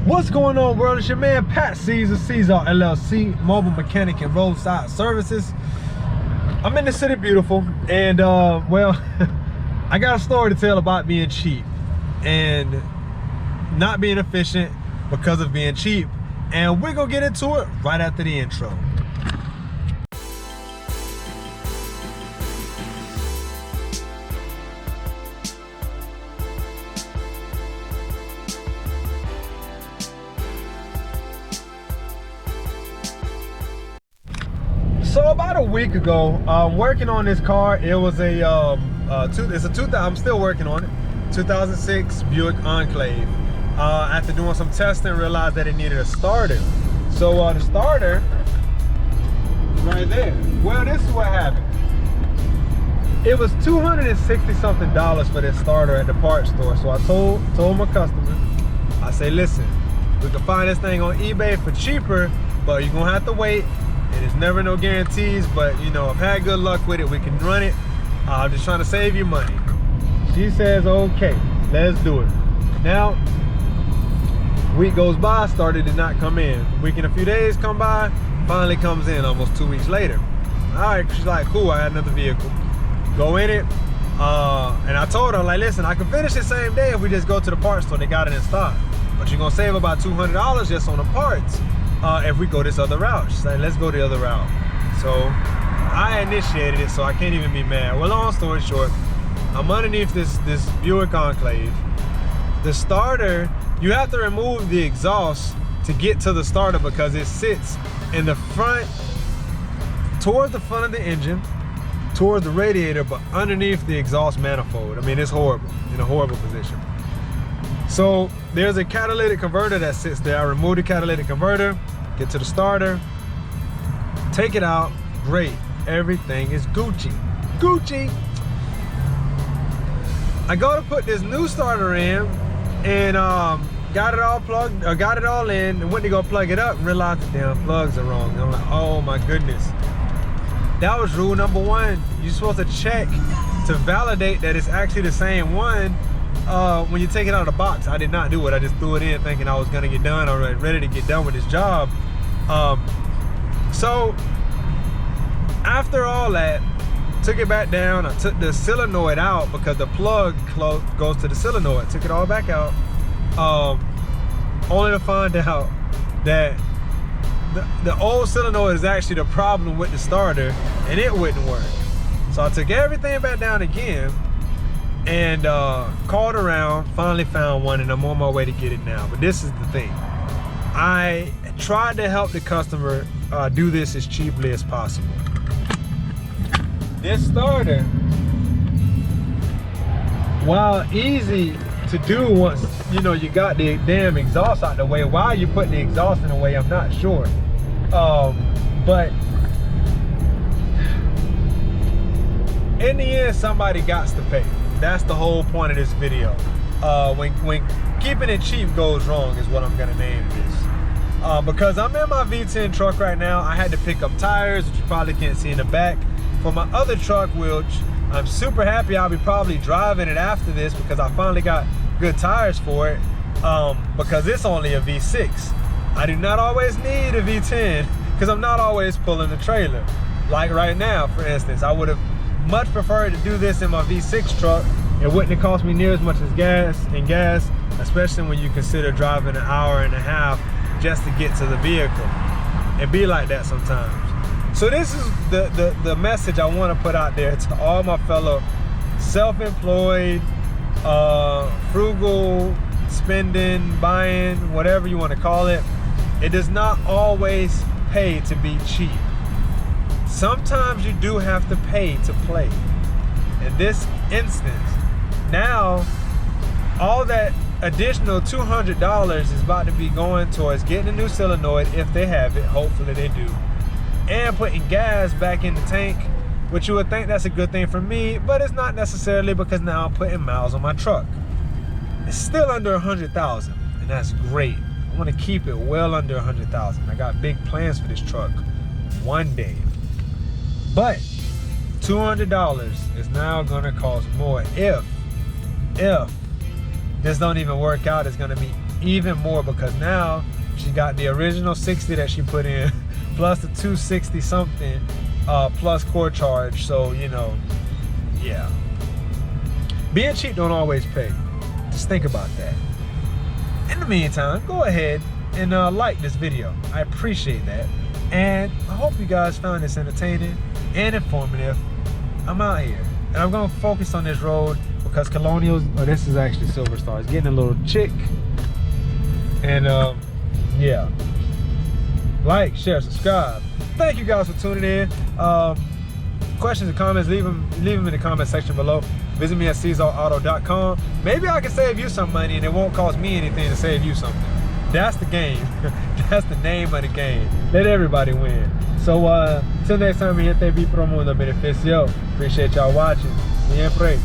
What's going on, world? It's your man Pat Caesar, Seasallauto LLC, mobile mechanic and roadside services. I'm in the city beautiful, and well, I got a story to tell about being cheap and not being efficient because of being cheap, and we're gonna get into it right after the intro. So about a week ago, I'm working on this car. It was I'm still working on it. 2006 Buick Enclave. After doing some testing, realized that it needed a starter. So the starter, right there. Well, this is what happened. It was $260 something for this starter at the parts store. So I told my customer, I say, listen, we can find this thing on eBay for cheaper, but you're gonna have to wait. And there's never no guarantees, but you know, I've had good luck with it. We can run it. I'm just trying to save you money. She says, okay, let's do it. Now, week goes by, starter did not come in. Week and a few days come by, finally comes in almost 2 weeks later. All right, she's like, cool, I had another vehicle. Go in it, and I told her, like, listen, I can finish it same day if we just go to the parts store, they got it in stock. But you're gonna save about $200 just on the parts. If we go this other route. She's like, let's go the other route. So I initiated it, so I can't even be mad. Well, long story short, I'm underneath this Buick Enclave. The starter, you have to remove the exhaust to get to the starter because it sits in the front, towards the front of the engine, towards the radiator, but underneath the exhaust manifold. I mean, it's horrible, in a horrible position. So there's a catalytic converter that sits there. I remove the catalytic converter, get to the starter, take it out, great. Everything is Gucci. Gucci! I go to put this new starter in and got it all in, and went to go plug it up and realized the damn plugs are wrong. And I'm like, oh my goodness. That was rule number one. You're supposed to check to validate that it's actually the same one when you take it out of the box. I did not do it. I just threw it in thinking I was gonna get done. I was ready to get done with this job. So after all that, took it back down. I took the solenoid out because the plug goes to the solenoid. Took it all back out, only to find out that the old solenoid is actually the problem with the starter, and it wouldn't work. So I took everything back down again and called around, finally found one, and I'm on my way to get it now. But this is the thing. I tried to help the customer do this as cheaply as possible. This starter, while easy to do once you know you got the damn exhaust out the way, why you put the exhaust in the way, I'm not sure. But in the end, somebody got to pay. That's the whole point of this video. When keeping it cheap goes wrong is what I'm gonna name this. Because I'm in my V10 truck right now. I had to pick up tires, which you probably can't see in the back, for my other truck, which I'm super happy I'll be probably driving it after this because I finally got good tires for it, because it's only a V6. I do not always need a V10 because I'm not always pulling the trailer. Like right now, for instance, I would have much preferred to do this in my V6 truck. It wouldn't have cost me near as much as gas, especially when you consider driving an hour and a half just to get to the vehicle. It be like that sometimes. So this is the message I want to put out there to all my fellow self-employed, frugal, spending, buying, whatever you want to call it. It does not always pay to be cheap. Sometimes you do have to pay to play. In this instance, now all that additional $200 is about to be going towards getting a new solenoid if they have it. Hopefully they do. And putting gas back in the tank, which you would think that's a good thing for me, but it's not necessarily, because now I'm putting miles on my truck. It's still under 100,000, and that's great. I want to keep it well under 100,000. I got big plans for this truck one day. But $200 is now gonna cost more if this don't even work out. It's gonna be even more, because now she got the original 60 that she put in plus the 260 something plus core charge. So, you know, yeah, being cheap don't always pay. Just think about that. In the meantime, go ahead and like this video. I appreciate that, and I hope you guys found this entertaining and informative. I'm out here, and I'm gonna focus on this road because Colonials, oh, this is actually Silver Star, is getting a little chick. And yeah, like, share, subscribe. Thank you guys for tuning in. Questions and comments, leave them in the comment section below. Visit me at Seasallauto.com. Maybe I can save you some money and it won't cost me anything to save you something. That's the game. That's the name of the game. Let everybody win. So till next time, mi gente, vi pro Mundo, beneficio. Appreciate y'all watching. Siempre.